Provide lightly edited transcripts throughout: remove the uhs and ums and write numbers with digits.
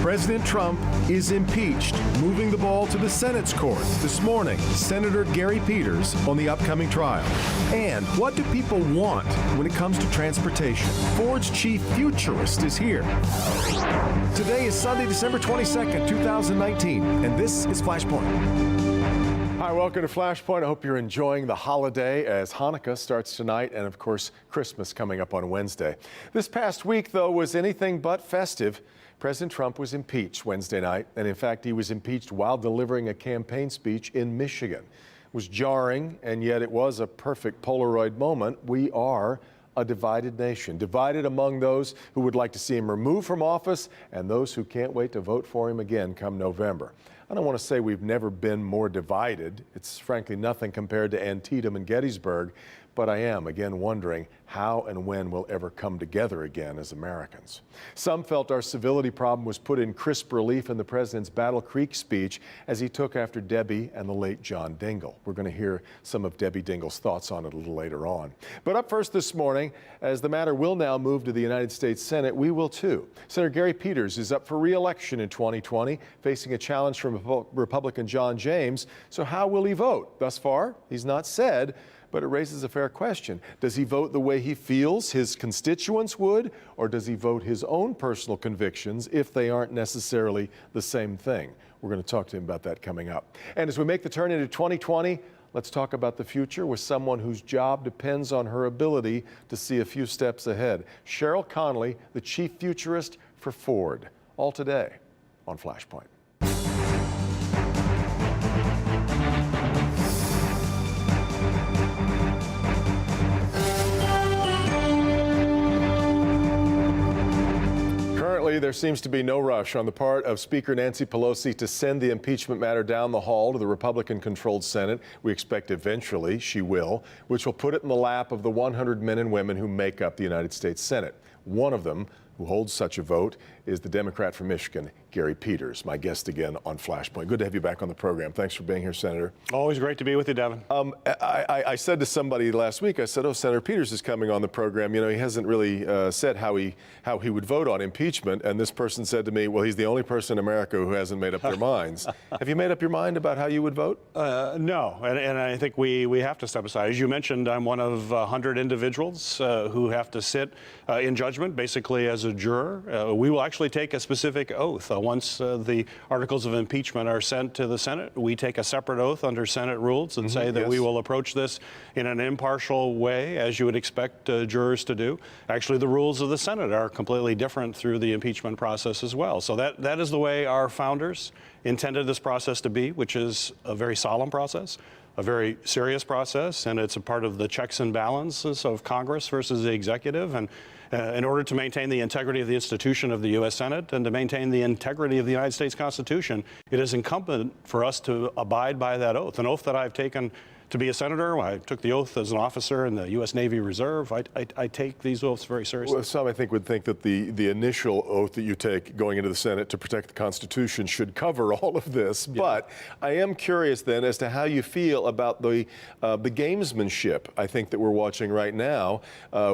President Trump is impeached, moving the ball to the Senate's court. This morning, Senator Gary Peters on the upcoming trial. And what do people want when it comes to transportation? Ford's chief futurist is here. Today is Sunday, December 22nd, 2019, and this is Flashpoint. Hi, welcome to Flashpoint. I hope you're enjoying the holiday as Hanukkah starts tonight and, of course, Christmas coming up on Wednesday. This past week, though, was anything but festive. President Trump was impeached Wednesday night, and in fact, he was impeached while delivering a campaign speech in Michigan. It was jarring, and yet it was a perfect Polaroid moment. We are a divided nation, divided among those who would like to see him removed from office and those who can't wait to vote for him again come November. I don't want to say we've never been more divided. It's frankly nothing compared to Antietam and Gettysburg, but I am again wondering how and when we'll ever come together again as Americans. Some felt our civility problem was put in crisp relief in the president's Battle Creek speech as he took after Debbie and the late John Dingell. We're going to hear some of Debbie Dingell's thoughts on it a little later on. But up first this morning, as the matter will now move to the United States Senate, we will too. Senator Gary Peters is up for re-election in 2020, facing a challenge from Republican John James. So how will he vote? Thus far, he's not said, but it raises a fair question. Does he vote the way he feels his constituents would, or does he vote his own personal convictions if they aren't necessarily the same thing? We're going to talk to him about that coming up. And as we make the turn into 2020, let's talk about the future with someone whose job depends on her ability to see a few steps ahead. Cheryl Connolly, the chief futurist for Ford. All today on Flashpoint. There seems to be no rush on the part of Speaker Nancy Pelosi to send the impeachment matter down the hall to the Republican-controlled Senate. We expect eventually she will, which will put it in the lap of the 100 men and women who make up the United States Senate. One of them, who holds such a vote, is the Democrat from Michigan, Gary Peters, my guest again on Flashpoint. Good to have you back on the program. Thanks for being here, Senator. Always great to be with you, Devin. I said to somebody last week, I said, Senator Peters is coming on the program. You know, he hasn't really said how he would vote on impeachment. And this person said to me, well, he's the only person in America who hasn't made up their minds. Have you made up your mind about how you would vote? No, and I think we have to step aside. As you mentioned, I'm one of 100 individuals who have to sit in judgment, basically as a juror. We will actually take a specific oath. Once the articles of impeachment are sent to the Senate, we take a separate oath under Senate rules and say that we will approach this in an impartial way, as you would expect jurors to do. Actually, the rules of the Senate are completely different through the impeachment process as well. So that is the way our founders intended this process to be, which is a very solemn process, a very serious process, and it's a part of the checks and balances of Congress versus the executive. And in order to maintain the integrity of the institution of the U.S. Senate and to maintain the integrity of the United States Constitution, it is incumbent for us to abide by that oath, an oath that I've taken to be a senator. I took the oath as an officer in the U.S. Navy Reserve. I take these oaths very seriously. Well, some, I think, would think that the initial oath that you take going into the Senate to protect the Constitution should cover all of this. Yeah. But I am curious then as to how you feel about the gamesmanship, I think, that we're watching right now.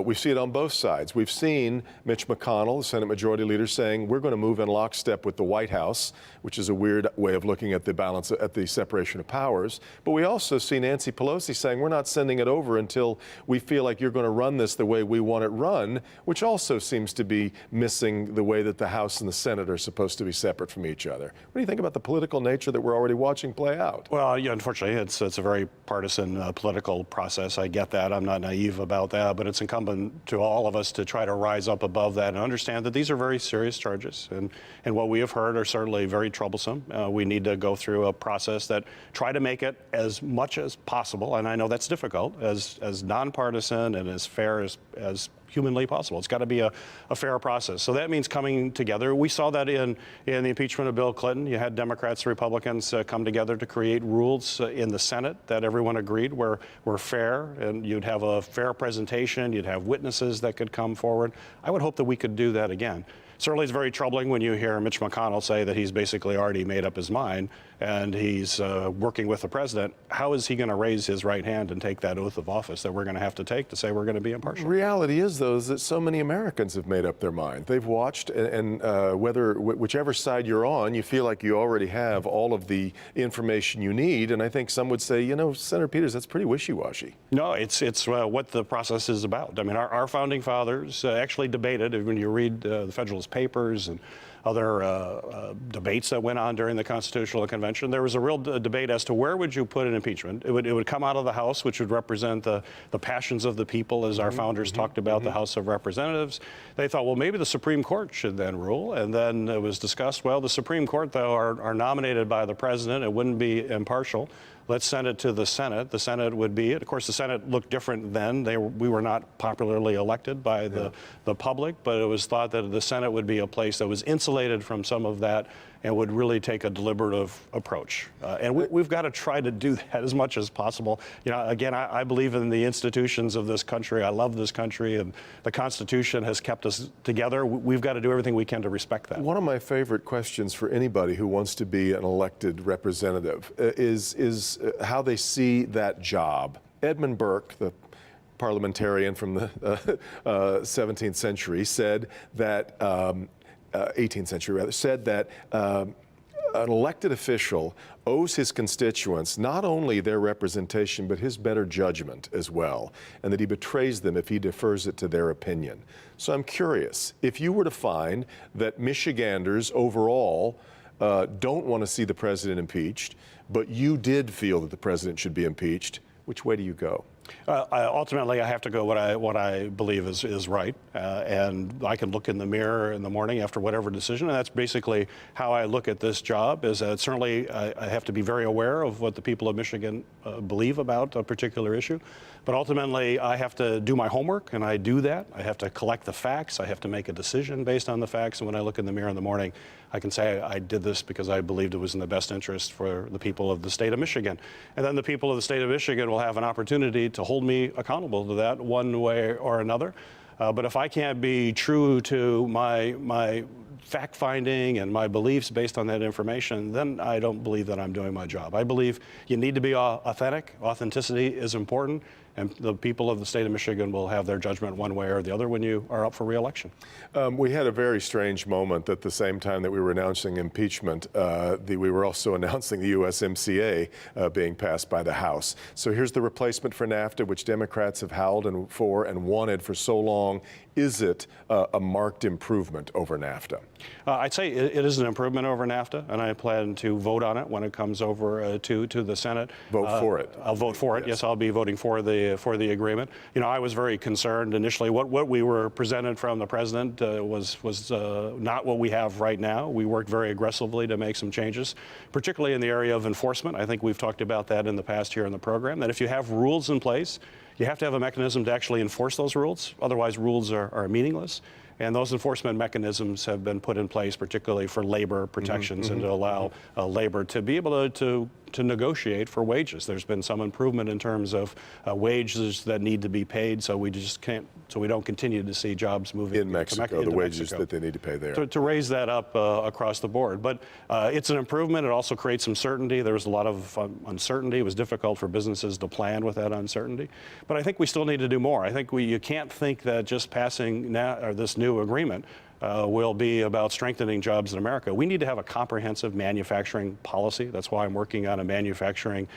We see it on both sides. We've seen Mitch McConnell, the Senate Majority Leader, saying we're going to move in lockstep with the White House, which is a weird way of looking at the balance, at the separation of powers. But we also see Nancy Pelosi saying we're not sending it over until we feel like you're going to run this the way we want it run, which also seems to be missing the way that the House and the Senate are supposed to be separate from each other. What do you think about the political nature that we're already watching play out? Well, yeah, unfortunately, it's a very partisan political process. I get that. I'm not naive about that, but it's incumbent to all of us to try to rise up above that and understand that these are very serious charges. And what we have heard are certainly very troublesome. We need to go through a process that try to make it as much as possible, and I know that's difficult, as nonpartisan and as fair as humanly possible. It's got to be a fair process. So that means coming together. We saw that in the impeachment of Bill Clinton. You had Democrats, Republicans come together to create rules in the Senate that everyone agreed were fair, and you'd have a fair presentation. You'd have witnesses that could come forward. I would hope that we could do that again. certainly it's very troubling when you hear Mitch McConnell say that he's basically already made up his mind and he's working with the president. How is he going to raise his right hand and take that oath of office that we're going to have to take to say we're going to be impartial? Reality is, though, is that so many Americans have made up their mind. They've watched, and whichever side you're on, you feel like you already have all of the information you need. And I think some would say, you know, Senator Peters, that's pretty wishy-washy. No, it's what the process is about. I mean, our founding fathers actually debated, when you read the Federalist Papers and other debates that went on during the Constitutional Convention, there was a real debate as to where would you put an impeachment. It would come out of the House, which would represent the passions of the people, as our founders talked about, the House of Representatives. They thought, well, maybe the Supreme Court should then rule. And then it was discussed, well, the Supreme Court, though, are nominated by the president. It wouldn't be impartial. Let's send it to the Senate. The Senate would be it. Of course, the Senate looked different then. We were not popularly elected by the public, but it was thought that the Senate would be a place that was insulated from some of that and would really take a deliberative approach. And we've got to try to do that as much as possible. You know, again, I believe in the institutions of this country. I love this country, and the Constitution has kept us together. We've got to do everything we can to respect that. One of my favorite questions for anybody who wants to be an elected representative is how they see that job. Edmund Burke, the parliamentarian from the 17th century, said that 18th century rather, said that an elected official owes his constituents not only their representation, but his better judgment as well, and that he betrays them if he defers it to their opinion. So I'm curious, if you were to find that Michiganders overall don't want to see the president impeached, but you did feel that the president should be impeached, which way do you go? Ultimately, I have to go what I believe is right, and I can look in the mirror in the morning after whatever decision, and that's basically how I look at this job. Is that certainly I have to be very aware of what the people of Michigan believe about a particular issue, but ultimately I have to do my homework, and I do that. I have to collect the facts. I have to make a decision based on the facts, and when I look in the mirror in the morning, I can say I did this because I believed it was in the best interest for the people of the state of Michigan. And then the people of the state of Michigan will have an opportunity to hold me accountable to that one way or another. But if I can't be true to my fact-finding and my beliefs based on that information, then I don't believe that I'm doing my job. I believe you need to be authentic. Authenticity is important, and the people of the state of Michigan will have their judgment one way or the other when you are up for re-election. We had a very strange moment at the same time that we were announcing impeachment. We were also announcing the USMCA being passed by the House. So here's the replacement for NAFTA, which Democrats have howled for and wanted for so long. Is it a marked improvement over NAFTA? I'd say it is an improvement over NAFTA, and I plan to vote on it when it comes over to the Senate. Vote for it. I'll vote for it. Yes, I'll be voting for the agreement. You know, I was very concerned initially. What we were presented from the president was not what we have right now. We worked very aggressively to make some changes, particularly in the area of enforcement. I think we've talked about that in the past here in the program, that if you have rules in place, you have to have a mechanism to actually enforce those rules. Otherwise, rules are meaningless. And those enforcement mechanisms have been put in place, particularly for labor protections and to allow labor to be able to negotiate for wages. There's been some improvement in terms of wages that need to be paid, so we just can't, so we don't continue to see jobs moving in Mexico, the wages that they need to pay there. To raise that up across the board. But it's an improvement. It also creates some certainty. There was a lot of uncertainty. It was difficult for businesses to plan with that uncertainty. But I think we still need to do more. I think you can't think that just passing this new agreement will be about strengthening jobs in America. We need to have a comprehensive manufacturing policy. That's why I'm working on a manufacturing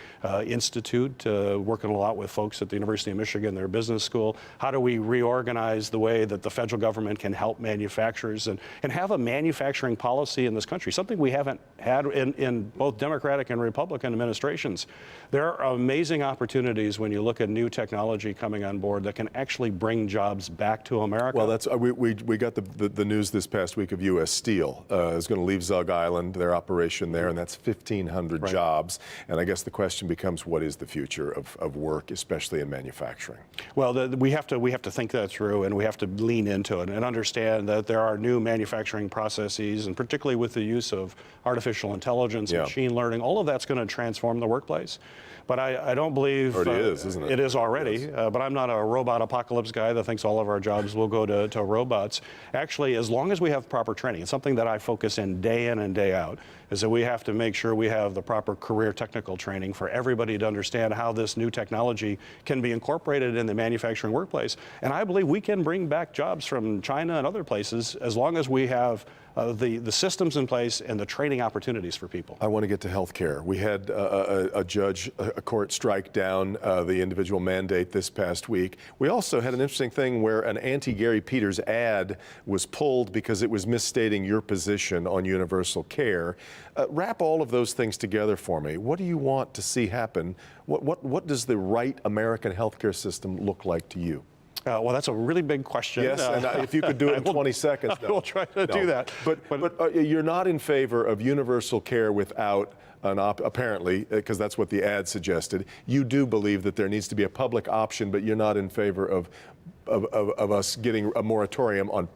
institute, working a lot with folks at the University of Michigan, their business school. How do we reorganize the way that the federal government can help manufacturers and have a manufacturing policy in this country, something we haven't had in both Democratic and Republican administrations. There are amazing opportunities when you look at new technology coming on board that can actually bring jobs back to America. Well, that's we got the news this past week of U.S. Steel is going to leave Zug Island, their operation there, and that's 1,500 jobs. And I guess the question becomes, what is the future of work, especially in manufacturing? Well, we have to think that through, and we have to lean into it and understand that there are new manufacturing processes, and particularly with the use of artificial intelligence, machine learning, all of that's going to transform the workplace. But I don't believe it is, isn't it? It is already. Yes. But I'm not a robot apocalypse guy that thinks all of our jobs will go to robots. Actually, as long as we have proper training, it's something that I focus in and day out, is that we have to make sure we have the proper career technical training for everybody to understand how this new technology can be incorporated in the manufacturing workplace. And I believe we can bring back jobs from China and other places as long as we have the systems in place and the training opportunities for people. I want to get to health care. We had a court strike down the individual mandate this past week. We also had an interesting thing where an anti-Gary Peters ad was pulled because it was misstating your position on universal care. Wrap all of those things together for me. What do you want to see happen? What does the right American healthcare system look like to you? Well, that's a really big question. Yes, and if you could do it in 20 seconds. I will try to do that. But you're not in favor of universal care without apparently, because that's what the ad suggested. You do believe that there needs to be a public option, but you're not in favor of us getting a moratorium on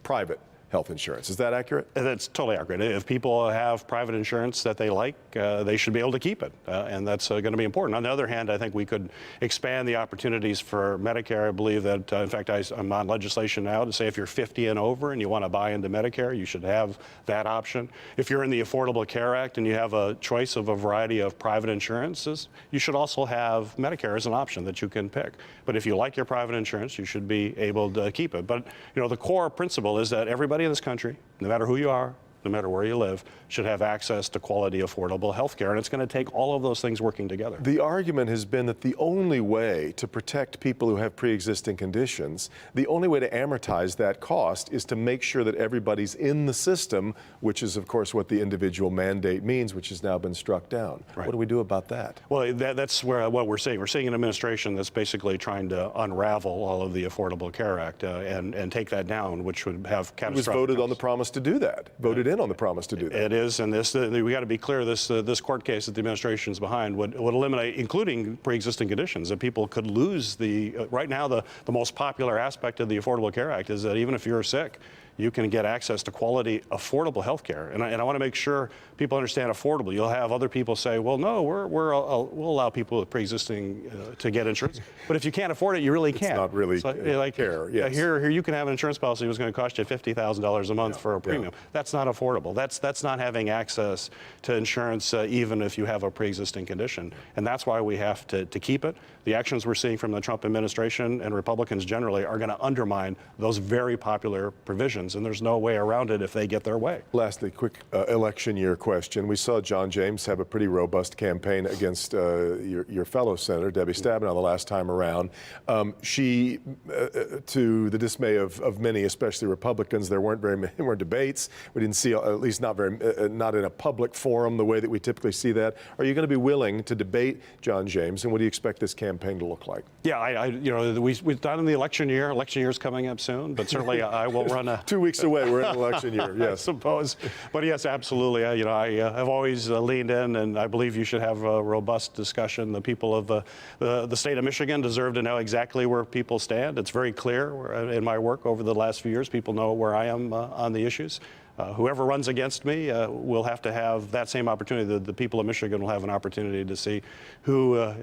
private health insurance. Is that accurate? That's totally accurate. If people have private insurance that they like, they should be able to keep it, and that's going to be important. On the other hand, I think we could expand the opportunities for Medicare. I believe that, in fact, I'm on legislation now to say if you're 50 and over and you want to buy into Medicare, you should have that option. If you're in the Affordable Care Act and you have a choice of a variety of private insurances, you should also have Medicare as an option that you can pick. But if you like your private insurance, you should be able to keep it. But the core principle is that everybody in this country, no matter who you are, no matter where you live, should have access to quality, affordable health care. And it's going to take all of those things working together. The argument has been that the only way to protect people who have pre-existing conditions, the only way to amortize that cost is to make sure that everybody's in the system, which is, of course, what the individual mandate means, which has now been struck down. Right. What do we do about that? Well, that's what we're seeing. We're seeing an administration that's basically trying to unravel all of the Affordable Care Act and take that down, which would have catastrophic. It was voted on the promise to do that. Voted in on the promise to do that. It is, and we got to be clear. This court case that the administration's behind would eliminate, including pre-existing conditions, that people could lose right now, the most popular aspect of the Affordable Care Act is that even if you're sick, you can get access to quality, affordable health care. And I want to make sure people understand affordable. You'll have other people say, well, no, we'll allow people with pre-existing to get insurance. But if you can't afford it, you really can't. It's not really care, yes. Here you can have an insurance policy that's going to cost you $50,000 a month for a premium. Yeah. That's not affordable. That's not having access to insurance even if you have a pre-existing condition. And that's why we have to keep it. The actions we're seeing from the Trump administration and Republicans generally are going to undermine those very popular provisions. And there's no way around it if they get their way. Lastly, quick election year question. We saw John James have a pretty robust campaign against your fellow senator, Debbie Stabenow, the last time around. She, to the dismay of many, especially Republicans, there weren't very many debates. We didn't see, at least not in a public forum, the way that we typically see that. Are you going to be willing to debate John James, and what do you expect this campaign to look like? Yeah, we've done in the election year. Election year's coming up soon, but certainly I will run a 2 weeks away. We're in election year. Yes, I suppose. But yes, absolutely. I have always leaned in, and I believe you should have a robust discussion. The people of the state of Michigan deserve to know exactly where people stand. It's very clear in my work over the last few years. People know where I am on the issues. Whoever runs against me will have to have that same opportunity. The people of Michigan will have an opportunity to see who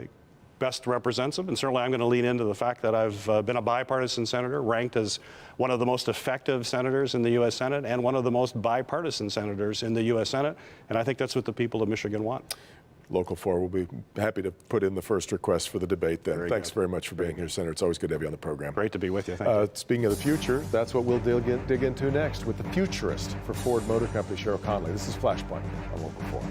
best represents them. And certainly I'm going to lean into the fact that I've been a bipartisan senator, ranked as one of the most effective senators in the U.S. Senate and one of the most bipartisan senators in the U.S. Senate. And I think that's what the people of Michigan want. Local 4 will be happy to put in the first request for the debate then. Thanks very much for being here, Senator. It's always good to have you on the program. Great to be with you. Thank you. Speaking of the future, that's what we'll dig into next with the futurist for Ford Motor Company, Cheryl Conley. This is Flashpoint on Local 4.